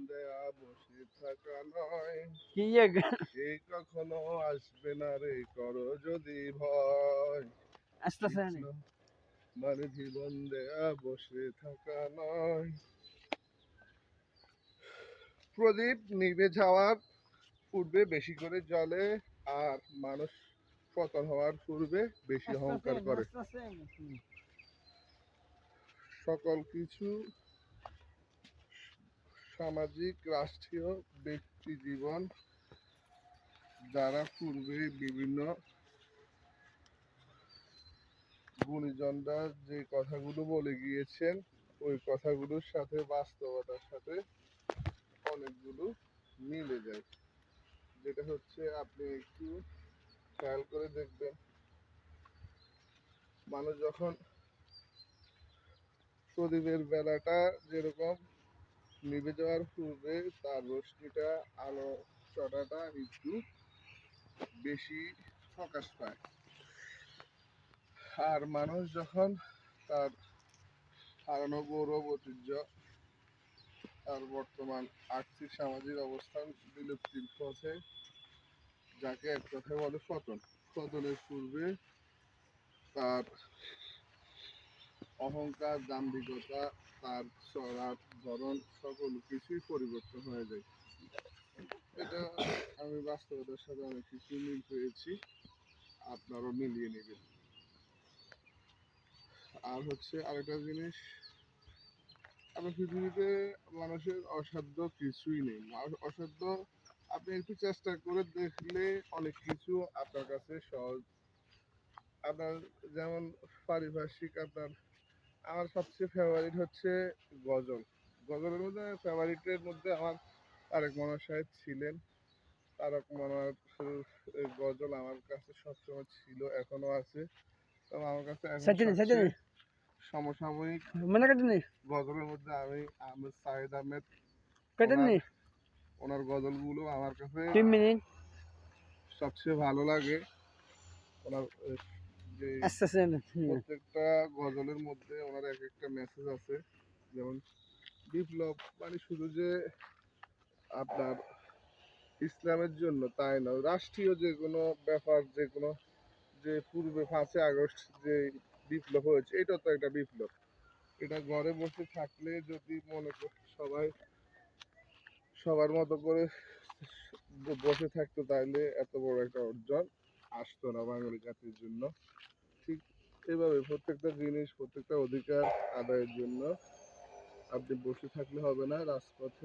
দেয়া বসে থাকা নয়, কি সে কখনো আসবে না রে করো যদি ভয়। আসতেছে কৃষ্ণ মানে জীবন দেয়া বসে থাকা নয়। প্রদীপ নিভে যাওয়ার পূর্বে বেশি করে জ্বলে, আর মানুষ পতন হওয়ার পূর্বে বেশি অহংকার করে। সকল কিছু সামাজিক, রাষ্ট্রীয়, ব্যক্তি জীবন যারা পূর্বে বিভিন্ন গুণীজনরা যে কথাগুলো বলে গিয়েছেন, ওই কথাগুলোর সাথে বাস্তবতার সাথে অনেকগুলো মিলে যায়। যেটা হচ্ছে আপনি একটু খেয়াল করে দেখবেন, মানুষ যখন প্রদীপের বেলাটা যেরকম নিভে যাওয়ার পূর্বে তার রশ্মিটা, আলো চটাটা একটু বেশি প্রকাশ পায়, আর মানুষ যখন তার হারানো গৌরব, ঐতিহ্য, তার বর্তমান আর্থিক সামাজিক অবস্থান বিলুপ্তির পথে, যাকে এক কথায় বলে পতন, পতনের পূর্বে তার অহংকার, দাম্ভিকতা, তার চলার ধরন সকল কিছুই পরিবর্তন হয়ে যায়। এটা আমি বাস্তবতার সাথে অনেক কিছু মিল পেয়েছি, আপনারও মিলিয়ে নেবেন। আর হচ্ছে আরেকটা জিনিস, আমার পৃথিবীতে মানুষের অসাধ্য কিছুই নেই। অসাধ্য আপনি একটু চেষ্টা করে দেখলে অনেক কিছু আপনার কাছে সহজ। আপনার যেমন পারিপার্শ্বিক, আমার সবচেয়ে ফেভারিট হচ্ছে গজল। গজলের মধ্যে ফেভারিটের মধ্যে আমার তারেক মনোয়ার সাহেব ছিলেন। তারক মনোয়ার গজল আমার কাছে সবসময় ছিল, এখনো আছে। তবে আমার কাছে এখন সবচেয়ে সমসাময়িক গজলের মধ্যে আমি আহমেদ সাহেদ আহমেদ, ওনার গজলগুলো আমার কাছে সবচেয়ে ভালো লাগে। ওনার যে প্রত্যেকটা গজলের মধ্যে ওনার এক একটা মেসেজ আছে। যেমন বিপ্লব মানে শুধু যে আপনার ইসলামের জন্য তাই নয়, রাষ্ট্রীয় যে কোনো ব্যাপার, যে কোনো যে পূর্বে 5ই আগস্ট যে বিপ্লব হয়েছে, এটা তো একটা বিপ্লব। এটা ঘরে বসে থাকলে যদি মনে করি সবাই সবার মতো করে বসে থাকতো, তাহলে এত বড় একটা অর্জন আসতো না বাঙালি জাতির জন্য। ঠিক এভাবে প্রত্যেকটা জিনিস, প্রত্যেকটা অধিকার আদায়ের জন্য আপনি বসে থাকলে হবে না, রাজপথে